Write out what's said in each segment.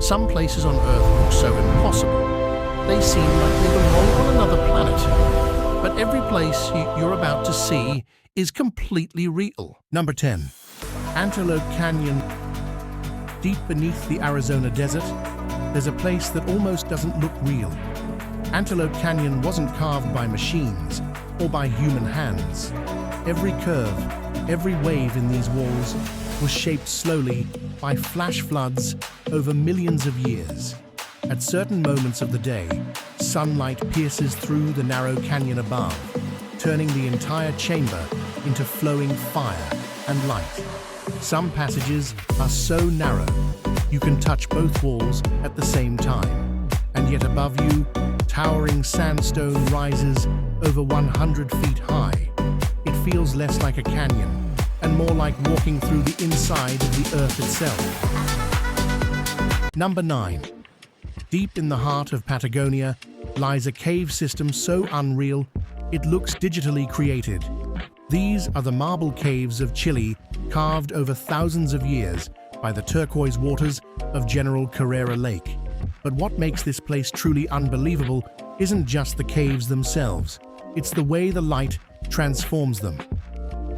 Some places on Earth look so impossible. They seem like they belong on another planet. But every place you're about to see is completely real. Number 10. Antelope Canyon. Deep beneath the Arizona desert, there's a place that almost doesn't look real. Antelope Canyon wasn't carved by machines or by human hands. Every curve, every wave in these walls was shaped slowly by flash floods over millions of years. At certain moments of the day, sunlight pierces through the narrow canyon above, turning the entire chamber into flowing fire and light. Some passages are so narrow, you can touch both walls at the same time. And yet above you, towering sandstone rises over 100 feet high. It feels less like a canyon and more like walking through the inside of the Earth itself. Number 9. Deep in the heart of Patagonia lies a cave system so unreal, it looks digitally created. These are the marble caves of Chile, carved over thousands of years by the turquoise waters of General Carrera Lake. But what makes this place truly unbelievable isn't just the caves themselves, it's the way the light transforms them.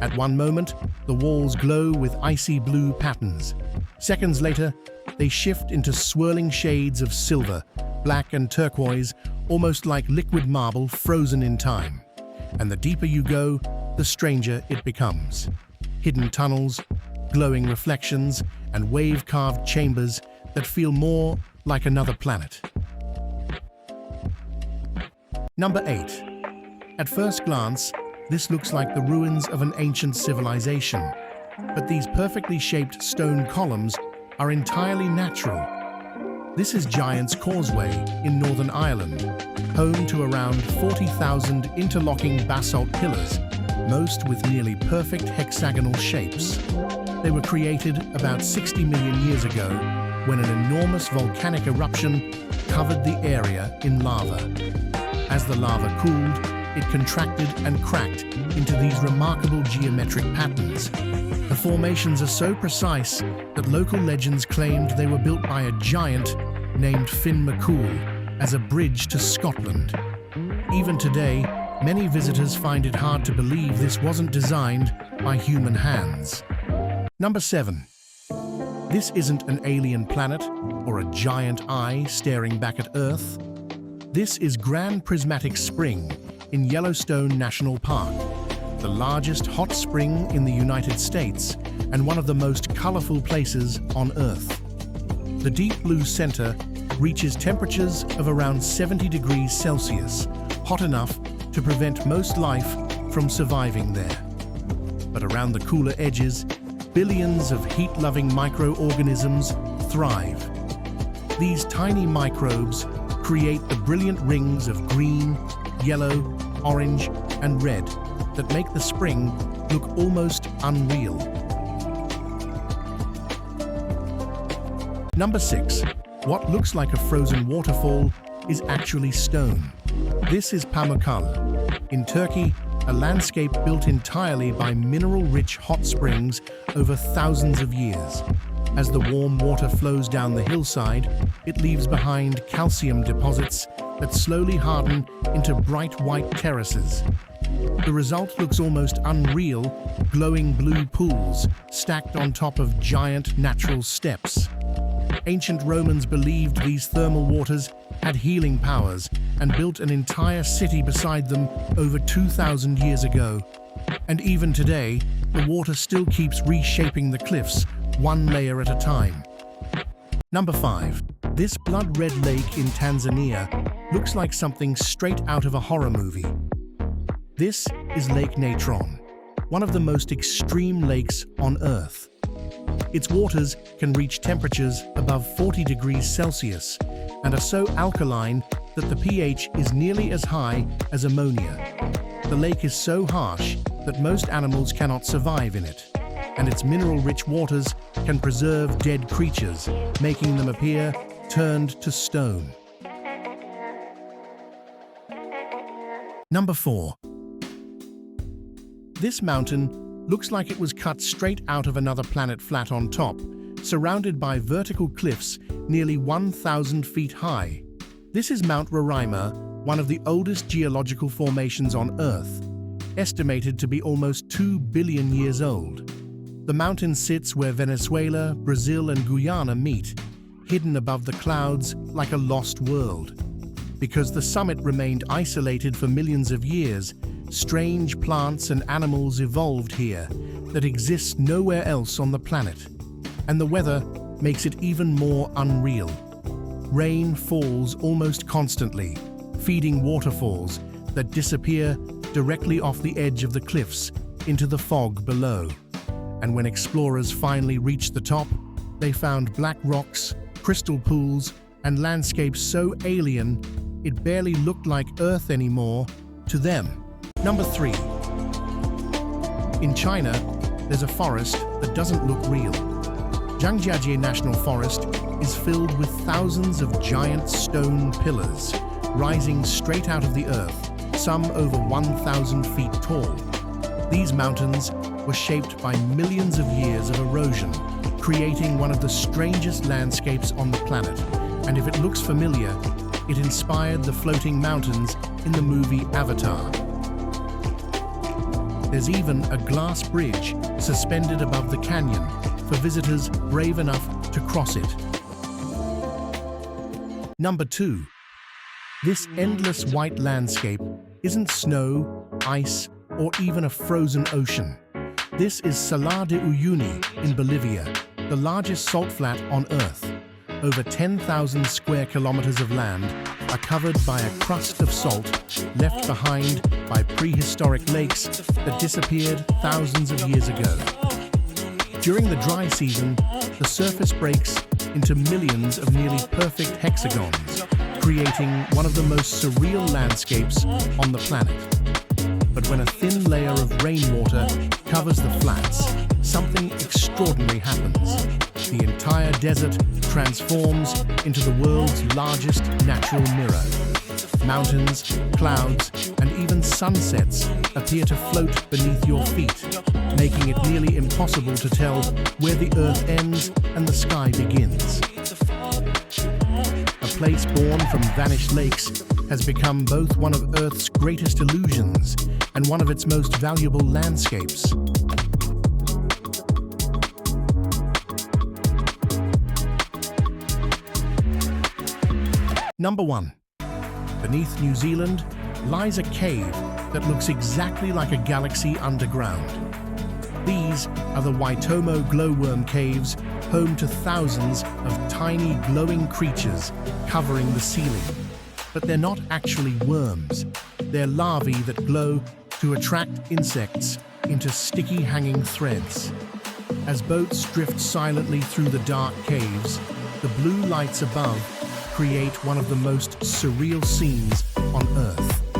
At one moment, the walls glow with icy blue patterns. Seconds later, they shift into swirling shades of silver, black and turquoise, almost like liquid marble frozen in time. And the deeper you go, the stranger it becomes. Hidden tunnels, glowing reflections, and wave-carved chambers that feel more like another planet. Number 8. At first glance, this looks like the ruins of an ancient civilization. But these perfectly shaped stone columns are entirely natural. This is Giant's Causeway in Northern Ireland, home to around 40,000 interlocking basalt pillars, most with nearly perfect hexagonal shapes. They were created about 60 million years ago when an enormous volcanic eruption covered the area in lava. As the lava cooled, it contracted and cracked into these remarkable geometric patterns. The formations are so precise that local legends claimed they were built by a giant named Finn McCool as a bridge to Scotland. Even today, many visitors find it hard to believe this wasn't designed by human hands. Number 7. This isn't an alien planet or a giant eye staring back at Earth. This is Grand Prismatic Spring in Yellowstone National Park, the largest hot spring in the United States and one of the most colorful places on Earth. The deep blue center reaches temperatures of around 70 degrees Celsius, hot enough to prevent most life from surviving there. But around the cooler edges, billions of heat-loving microorganisms thrive. These tiny microbes create the brilliant rings of green, yellow, orange, and red that make the spring look almost unreal. Number 6. What looks like a frozen waterfall is actually stone. This is Pamukkale, in Turkey, a landscape built entirely by mineral-rich hot springs over thousands of years. As the warm water flows down the hillside, it leaves behind calcium deposits that slowly harden into bright white terraces. The result looks almost unreal, glowing blue pools stacked on top of giant natural steps. Ancient Romans believed these thermal waters had healing powers and built an entire city beside them over 2,000 years ago. And even today, the water still keeps reshaping the cliffs, one layer at a time. Number 5. This blood-red lake in Tanzania looks like something straight out of a horror movie. This is Lake Natron, one of the most extreme lakes on Earth. Its waters can reach temperatures above 40 degrees Celsius and are so alkaline that the pH is nearly as high as ammonia. The lake is so harsh that most animals cannot survive in it, and its mineral-rich waters can preserve dead creatures, making them appear turned to stone. Number 4. This mountain looks like it was cut straight out of another planet flat on top, surrounded by vertical cliffs nearly 1,000 feet high. This is Mount Roraima, one of the oldest geological formations on Earth, estimated to be almost 2 billion years old. The mountain sits where Venezuela, Brazil, and Guyana meet, hidden above the clouds like a lost world. Because the summit remained isolated for millions of years, strange plants and animals evolved here that exist nowhere else on the planet. And the weather makes it even more unreal. Rain falls almost constantly, feeding waterfalls that disappear directly off the edge of the cliffs into the fog below. And when explorers finally reached the top, they found black rocks, crystal pools, and landscapes so alien it barely looked like Earth anymore to them. Number 3. In China, there's a forest that doesn't look real. Zhangye National Forest is filled with thousands of giant stone pillars rising straight out of the earth, some over 1,000 feet tall. These mountains were shaped by millions of years of erosion, creating one of the strangest landscapes on the planet. And if it looks familiar, it inspired the floating mountains in the movie Avatar. There's even a glass bridge suspended above the canyon for visitors brave enough to cross it. Number 2. This endless white landscape isn't snow, ice, or even a frozen ocean. This is Salar de Uyuni in Bolivia, the largest salt flat on Earth. Over 10,000 square kilometers of land are covered by a crust of salt left behind by prehistoric lakes that disappeared thousands of years ago. During the dry season, the surface breaks into millions of nearly perfect hexagons, creating one of the most surreal landscapes on the planet. But when a thin layer of rainwater covers the flats, something extraordinary happens. The entire desert transforms into the world's largest natural mirror. Mountains, clouds, and even sunsets appear to float beneath your feet, making it nearly impossible to tell where the earth ends and the sky begins. A place born from vanished lakes has become both one of Earth's greatest illusions and one of its most valuable landscapes. Number 1. Beneath New Zealand lies a cave that looks exactly like a galaxy underground. These are the Waitomo glowworm caves, home to thousands of tiny glowing creatures covering the ceiling. But they're not actually worms. They're larvae that glow to attract insects into sticky hanging threads. As boats drift silently through the dark caves, the blue lights above create one of the most surreal scenes on Earth.